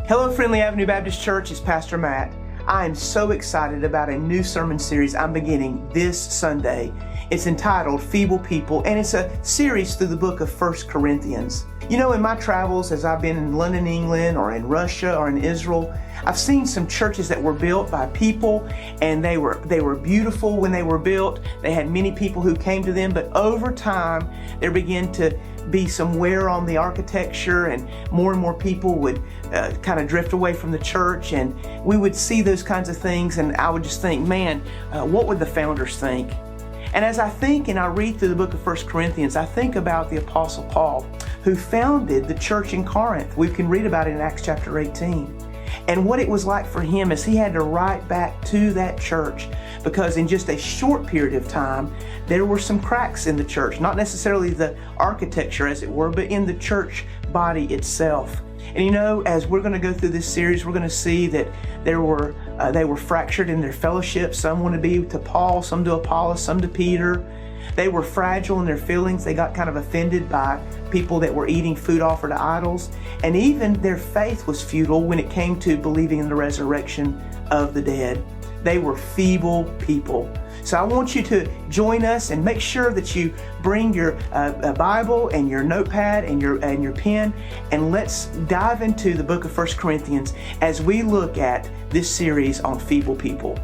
Hello, Friendly Avenue Baptist Church. It's Pastor Matt. I am so excited about a new sermon series I'm beginning this Sunday. It's entitled Feeble People, and it's a series through the book of 1 Corinthians. You know, in my travels, as I've been in London, England, or in Russia, or in Israel, I've seen some churches that were built by people, and they were beautiful when they were built. They had many people who came to them, but over time, there began to be some wear on the architecture, and more people would kind of drift away from the church, and we would see those kinds of things, and I would just think, man, what would the founders think? And as I think and I read through the book of 1 Corinthians, I think about the Apostle Paul, who founded the church in Corinth. We can read about it in Acts chapter 18. And what it was like for him is he had to write back to that church because in just a short period of time, there were some cracks in the church, not necessarily the architecture as it were, but in the church body itself. And you know, as we're going to go through this series, we're going to see that they were fractured in their fellowship. Some want to be to Paul, some to Apollos, some to Peter. They were fragile in their feelings. They got kind of offended by people that were eating food offered to idols. And even their faith was futile when it came to believing in the resurrection of the dead. They were feeble people. So I want you to join us and make sure that you bring your Bible and your notepad and your pen, and let's dive into the book of 1 Corinthians as we look at this series on feeble people.